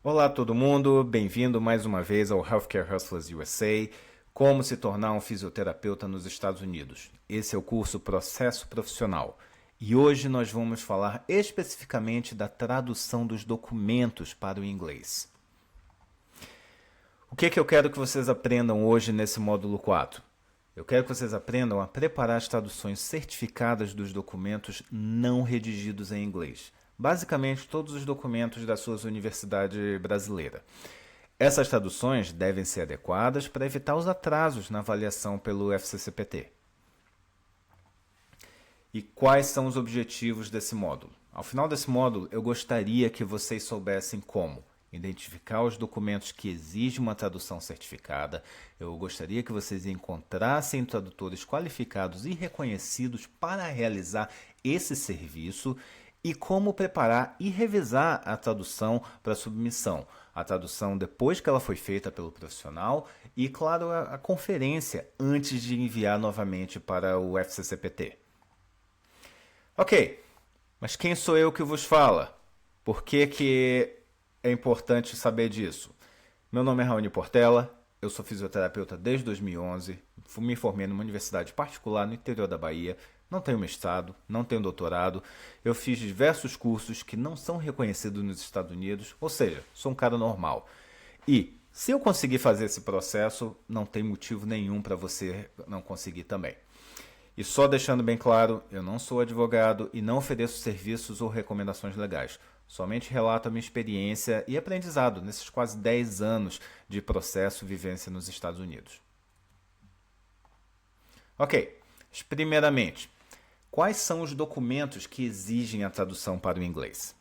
Olá todo mundo, bem-vindo mais uma vez ao Healthcare Hustlers USA, como se tornar um fisioterapeuta nos Estados Unidos. Esse é o curso Processo Profissional e hoje nós vamos falar especificamente da tradução dos documentos para o inglês. O que eu quero que vocês aprendam hoje nesse módulo 4? Eu quero que vocês aprendam a preparar as traduções certificadas dos documentos não redigidos em inglês. Basicamente, todos os documentos da sua universidade brasileira. Essas traduções devem ser adequadas para evitar os atrasos na avaliação pelo FCCPT. E quais são os objetivos desse módulo? Ao final desse módulo, eu gostaria que vocês soubessem como identificar os documentos que exigem uma tradução certificada. Eu gostaria que vocês encontrassem tradutores qualificados e reconhecidos para realizar esse serviço e como preparar e revisar a tradução para submissão. A tradução depois que ela foi feita pelo profissional e, claro, a conferência antes de enviar novamente para o FCCPT. Ok, mas quem sou eu que vos fala? Por que é importante saber disso? Meu nome é Raoni Portela, eu sou fisioterapeuta desde 2011, me formei numa universidade particular no interior da Bahia, não tenho mestrado, não tenho doutorado, eu fiz diversos cursos que não são reconhecidos nos Estados Unidos, ou seja, sou um cara normal. E se eu conseguir fazer esse processo, não tem motivo nenhum para você não conseguir também. E só deixando bem claro, eu não sou advogado e não ofereço serviços ou recomendações legais. Somente relato a minha experiência e aprendizado nesses quase 10 anos de processo e vivência nos Estados Unidos. Ok, primeiramente, quais são os documentos que exigem a tradução para o inglês?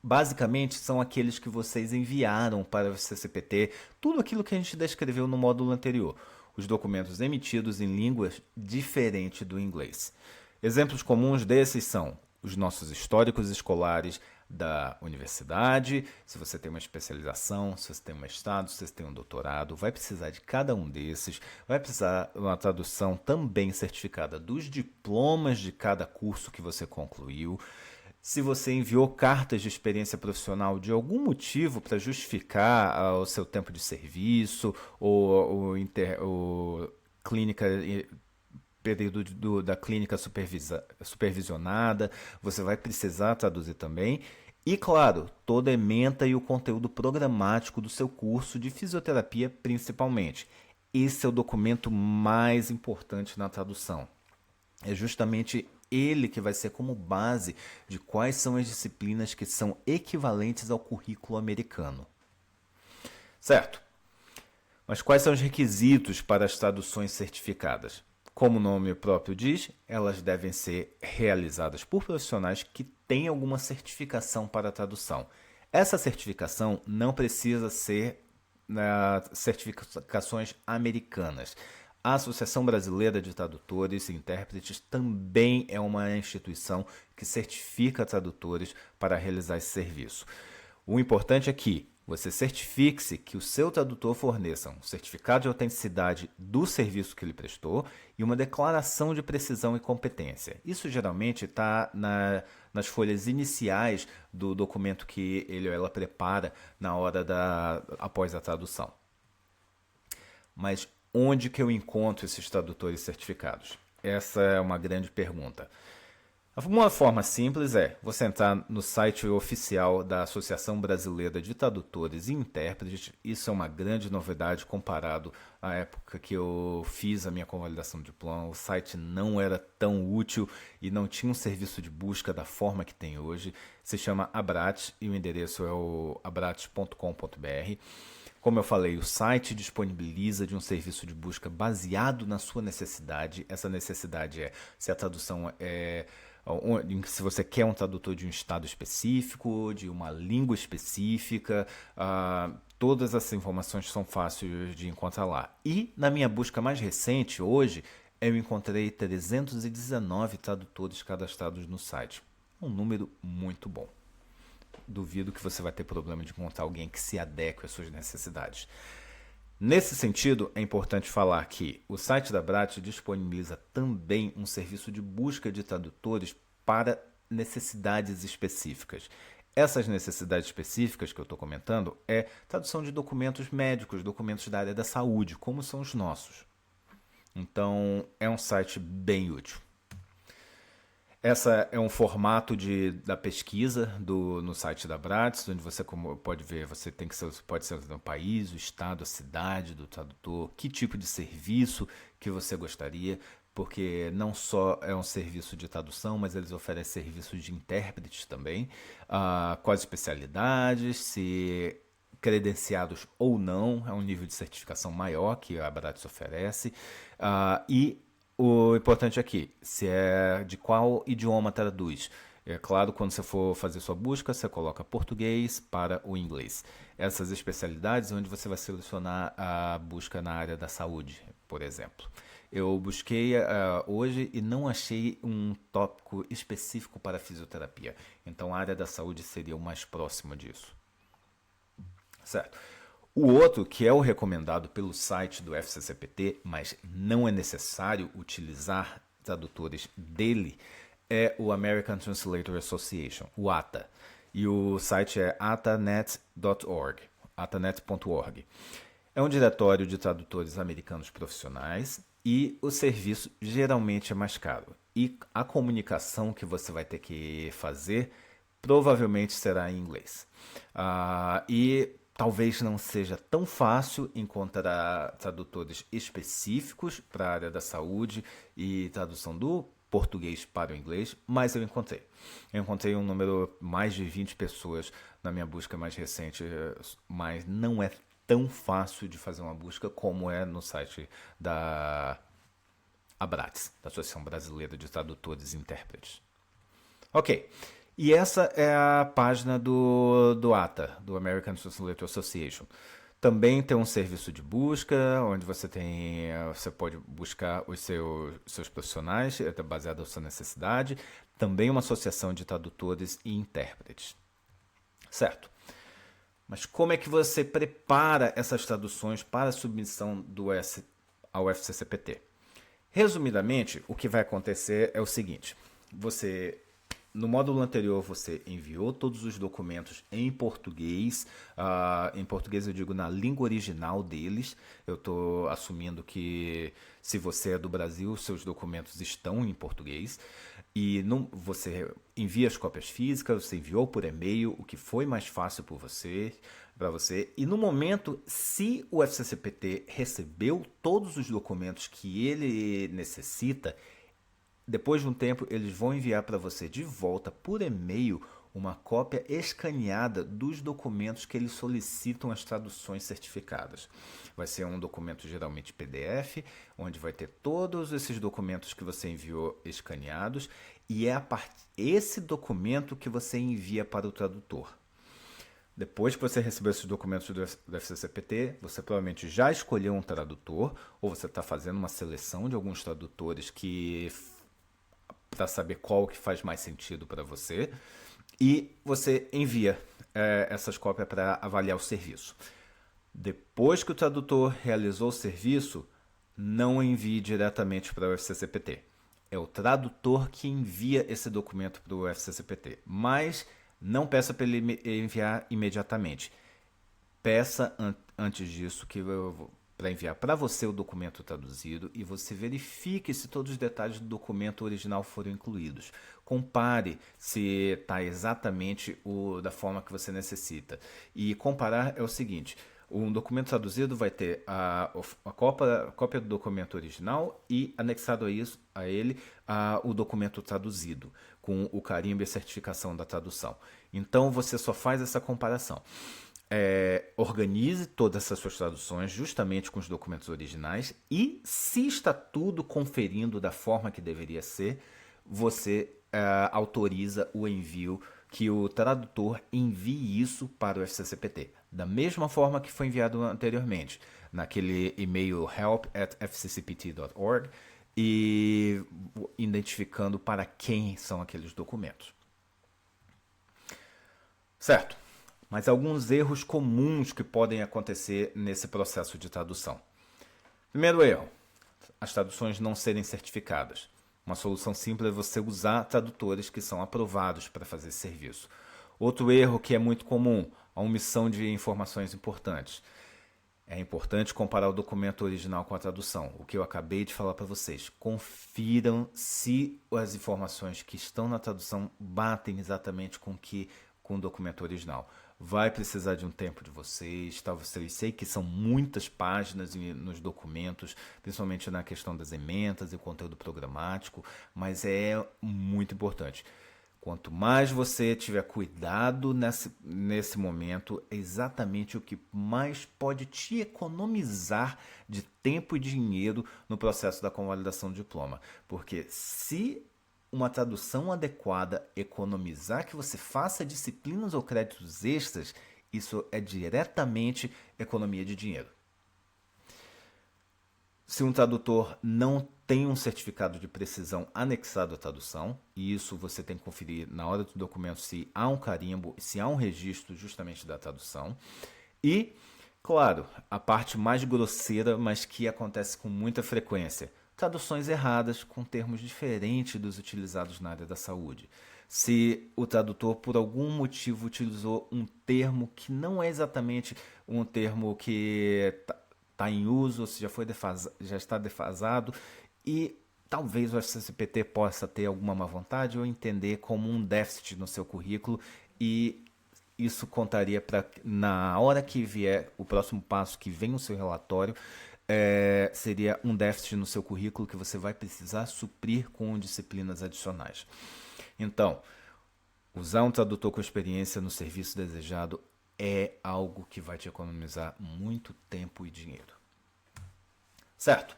Basicamente, são aqueles que vocês enviaram para o CCPT, tudo aquilo que a gente descreveu no módulo anterior. Os documentos emitidos em línguas diferentes do inglês. Exemplos comuns desses são os nossos históricos escolares da universidade, se você tem uma especialização, se você tem um mestrado, se você tem um doutorado, vai precisar de cada um desses, vai precisar uma tradução também certificada dos diplomas de cada curso que você concluiu. Se você enviou cartas de experiência profissional de algum motivo para justificar o seu tempo de serviço ou clínica período da clínica supervisionada, você vai precisar traduzir também. E, claro, toda a ementa e o conteúdo programático do seu curso de fisioterapia, principalmente. Esse é o documento mais importante na tradução. É justamente ele que vai ser como base de quais são as disciplinas que são equivalentes ao currículo americano. Certo? Mas quais são os requisitos para as traduções certificadas? Como o nome próprio diz, elas devem ser realizadas por profissionais que têm alguma certificação para a tradução. Essa certificação não precisa ser certificações americanas. A Associação Brasileira de Tradutores e Intérpretes também é uma instituição que certifica tradutores para realizar esse serviço. O importante é que você certifique-se que o seu tradutor forneça um certificado de autenticidade do serviço que ele prestou e uma declaração de precisão e competência. Isso geralmente está nas folhas iniciais do documento que ele ou ela prepara na hora após a tradução. Mas onde que eu encontro esses tradutores certificados? Essa é uma grande pergunta. Uma forma simples é você entrar no site oficial da Associação Brasileira de Tradutores e Intérpretes. Isso é uma grande novidade comparado à época que eu fiz a minha convalidação de diploma. O site não era tão útil e não tinha um serviço de busca da forma que tem hoje. Se chama Abrat e o endereço é o abrat.com.br. Como eu falei, o site disponibiliza de um serviço de busca baseado na sua necessidade. Essa necessidade é se a tradução se você quer um tradutor de um estado específico, de uma língua específica, todas essas informações são fáceis de encontrar lá. E na minha busca mais recente, hoje, eu encontrei 319 tradutores cadastrados no site. Um número muito bom. Duvido que você vai ter problema de encontrar alguém que se adeque às suas necessidades. Nesse sentido, é importante falar que o site da Abrat disponibiliza também um serviço de busca de tradutores para necessidades específicas. Essas necessidades específicas que eu estou comentando é tradução de documentos médicos, documentos da área da saúde, como são os nossos. Então, é um site bem útil. Essa é um formato da pesquisa no site da Bratis, onde você, como pode ver, você tem que pode ser o país, o estado, a cidade do tradutor, que tipo de serviço que você gostaria, porque não só é um serviço de tradução, mas eles oferecem serviços de intérpretes também, quais especialidades, se credenciados ou não, é um nível de certificação maior que a Bratis oferece, e o importante aqui, se é de qual idioma traduz. É claro, quando você for fazer sua busca, você coloca português para o inglês. Essas especialidades onde você vai selecionar a busca na área da saúde, por exemplo. Eu busquei hoje e não achei um tópico específico para fisioterapia. Então a área da saúde seria o mais próximo disso. Certo? O outro, que é o recomendado pelo site do FCCPT, mas não é necessário utilizar tradutores dele, é o American Translator Association, o ATA. E o site é atanet.org, atanet.org. É um diretório de tradutores americanos profissionais e o serviço geralmente é mais caro. E a comunicação que você vai ter que fazer provavelmente será em inglês. E talvez não seja tão fácil encontrar tradutores específicos para a área da saúde e tradução do português para o inglês, mas eu encontrei. Eu encontrei um número, mais de 20 pessoas na minha busca mais recente, mas não é tão fácil de fazer uma busca como é no site da ABRATS, da Associação Brasileira de Tradutores e Intérpretes. Ok. E essa é a página do ATA, do American Translator Association. Também tem um serviço de busca, onde você pode buscar os seus profissionais, baseado na sua necessidade. Também uma associação de tradutores e intérpretes. Certo. Mas como é que você prepara essas traduções para a submissão ao FCCPT? Resumidamente, o que vai acontecer é o seguinte. No módulo anterior, você enviou todos os documentos em português. Em português, eu digo na língua original deles. Eu estou assumindo que, se você é do Brasil, seus documentos estão em português. E você envia as cópias físicas, você enviou por e-mail, o que foi mais fácil para você. E no momento, se o FCCPT recebeu todos os documentos que ele necessita, depois de um tempo, eles vão enviar para você de volta por e-mail uma cópia escaneada dos documentos que eles solicitam as traduções certificadas. Vai ser um documento geralmente PDF, onde vai ter todos esses documentos que você enviou escaneados, e é esse documento que você envia para o tradutor. Depois que você receber esses documentos do FCCPT, você provavelmente já escolheu um tradutor, ou você está fazendo uma seleção de alguns tradutores para saber qual que faz mais sentido para você, e você envia essas cópias para avaliar o serviço. Depois que o tradutor realizou o serviço, não envie diretamente para o FCCPT. É o tradutor que envia esse documento para o FCCPT, mas não peça para ele enviar imediatamente. Peça antes disso para enviar para você o documento traduzido, e você verifique se todos os detalhes do documento original foram incluídos. Compare se está exatamente da forma que você necessita. E comparar é o seguinte: um documento traduzido vai ter a cópia do documento original e anexado a ele o documento traduzido, com o carimbo e a certificação da tradução. Então você só faz essa comparação. Organize todas essas suas traduções justamente com os documentos originais, e se está tudo conferindo da forma que deveria ser, você autoriza o envio, que o tradutor envie isso para o FCCPT, da mesma forma que foi enviado anteriormente, naquele e-mail help@fccpt.org, e identificando para quem são aqueles documentos. Certo? Mas alguns erros comuns que podem acontecer nesse processo de tradução. Primeiro erro: as traduções não serem certificadas. Uma solução simples é você usar tradutores que são aprovados para fazer esse serviço. Outro erro que é muito comum, a omissão de informações importantes. É importante comparar o documento original com a tradução. O que eu acabei de falar para vocês. Confiram se as informações que estão na tradução batem exatamente com o documento original. Vai precisar de um tempo de vocês, tá? Vocês sei que são muitas páginas nos documentos, principalmente na questão das emendas e o conteúdo programático, mas é muito importante. Quanto mais você tiver cuidado nesse momento, é exatamente o que mais pode te economizar de tempo e dinheiro no processo da convalidação do diploma. Porque se uma tradução adequada economizar que você faça disciplinas ou créditos extras, isso é diretamente economia de dinheiro. Se um tradutor não tem um certificado de precisão anexado à tradução, e isso você tem que conferir na hora do documento se há um carimbo, se há um registro justamente da tradução. E, claro, a parte mais grosseira, mas que acontece com muita frequência, traduções erradas com termos diferentes dos utilizados na área da saúde. Se o tradutor, por algum motivo, utilizou um termo que não é exatamente um termo que está em uso, se já está defasado, e talvez o SCPT possa ter alguma má vontade ou entender como um déficit no seu currículo, e isso contaria para, na hora que vier o próximo passo, que vem o seu relatório, seria um déficit no seu currículo que você vai precisar suprir com disciplinas adicionais. Então, usar um tradutor com experiência no serviço desejado é algo que vai te economizar muito tempo e dinheiro. Certo?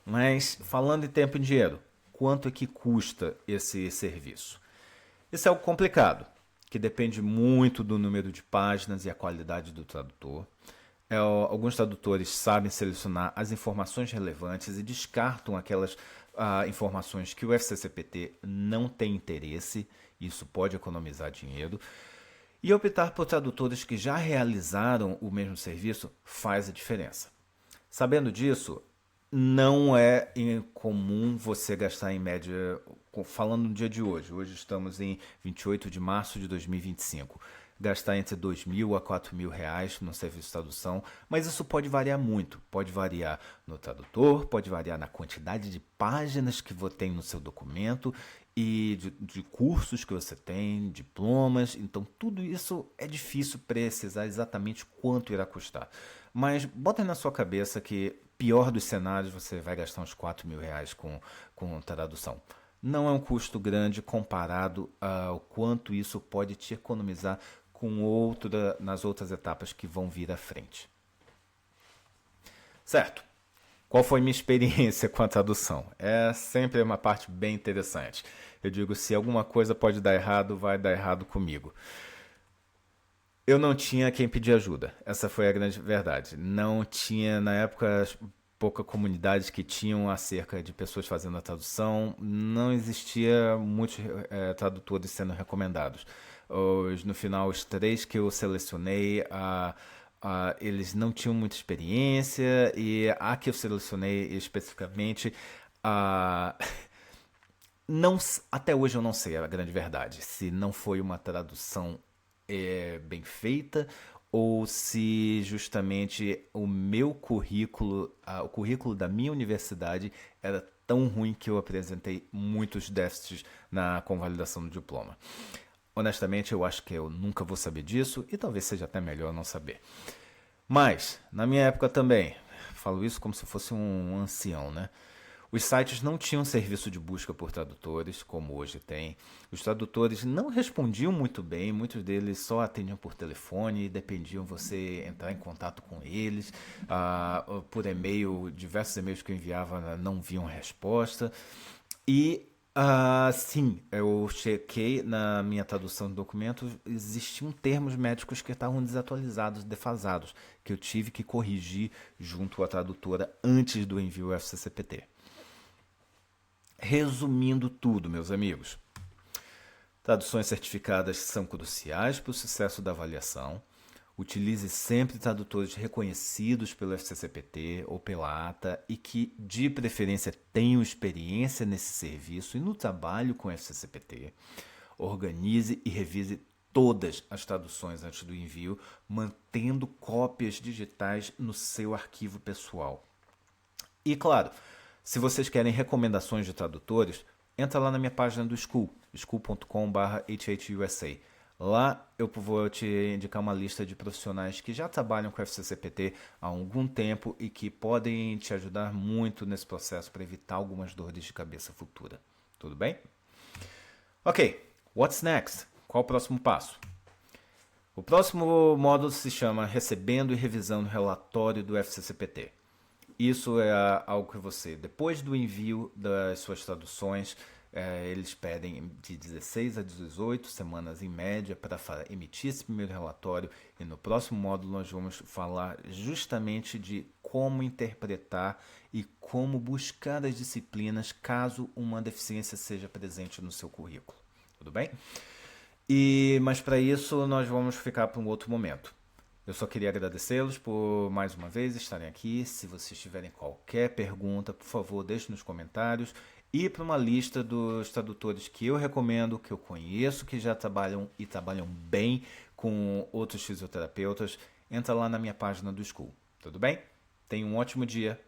Mas falando em tempo e dinheiro, quanto é que custa esse serviço? Isso é algo complicado, que depende muito do número de páginas e a qualidade do tradutor. Alguns tradutores sabem selecionar as informações relevantes e descartam aquelas informações que o FCCPT não tem interesse. Isso pode economizar dinheiro. E optar por tradutores que já realizaram o mesmo serviço faz a diferença. Sabendo disso, não é incomum você gastar em média, falando no dia de hoje, hoje estamos em 28 de março de 2025, gastar entre R$ 2.000 a R$ 4.000 no serviço de tradução, mas isso pode variar muito, pode variar no tradutor, pode variar na quantidade de páginas que você tem no seu documento e de cursos que você tem, diplomas, então tudo isso é difícil precisar exatamente quanto irá custar. Mas bota na sua cabeça que, pior dos cenários, você vai gastar uns R$ 4.000 com tradução. Não é um custo grande comparado ao quanto isso pode te economizar nas outras etapas que vão vir à frente. Certo. Qual foi minha experiência com a tradução? É sempre uma parte bem interessante. Eu digo, se alguma coisa pode dar errado, vai dar errado comigo. Eu não tinha quem pedir ajuda. Essa foi a grande verdade. Não tinha, na época, pouca comunidade que tinham acerca de pessoas fazendo a tradução. Não existia muitos tradutores sendo recomendados. No final, os 3 que eu selecionei, eles não tinham muita experiência, e a que eu selecionei especificamente, não, até hoje eu não sei a grande verdade, se não foi uma tradução bem feita, ou se justamente o meu currículo, o currículo da minha universidade era tão ruim que eu apresentei muitos déficits na convalidação do diploma. Honestamente, eu acho que eu nunca vou saber disso, e talvez seja até melhor não saber. Mas, na minha época também, falo isso como se fosse um ancião, né? Os sites não tinham serviço de busca por tradutores, como hoje tem. Os tradutores não respondiam muito bem, muitos deles só atendiam por telefone e dependiam você entrar em contato com eles. Por e-mail, diversos e-mails que eu enviava não viam resposta. E sim, eu chequei na minha tradução de documentos, existiam termos médicos que estavam desatualizados, defasados, que eu tive que corrigir junto à tradutora antes do envio ao FCCPT. Resumindo tudo, meus amigos, traduções certificadas são cruciais para o sucesso da avaliação. Utilize sempre tradutores reconhecidos pelo FCCPT ou pela ATA e que, de preferência, tenham experiência nesse serviço e no trabalho com o FCCPT. Organize e revise todas as traduções antes do envio, mantendo cópias digitais no seu arquivo pessoal. E claro, se vocês querem recomendações de tradutores, entra lá na minha página do School, school.com/HHUSA. Lá eu vou te indicar uma lista de profissionais que já trabalham com FCCPT há algum tempo e que podem te ajudar muito nesse processo para evitar algumas dores de cabeça futura. Tudo bem? Ok, what's next? Qual o próximo passo? O próximo módulo se chama Recebendo e Revisando o Relatório do FCCPT. Isso é algo que você, depois do envio das suas traduções, eles pedem de 16 a 18 semanas em média para emitir esse primeiro relatório. E no próximo módulo nós vamos falar justamente de como interpretar e como buscar as disciplinas caso uma deficiência seja presente no seu currículo. Tudo bem? Mas para isso nós vamos ficar para um outro momento. Eu só queria agradecê-los por mais uma vez estarem aqui. Se vocês tiverem qualquer pergunta, por favor, deixe nos comentários. E para uma lista dos tradutores que eu recomendo, que eu conheço, que já trabalham e trabalham bem com outros fisioterapeutas, entra lá na minha página do School. Tudo bem? Tenha um ótimo dia.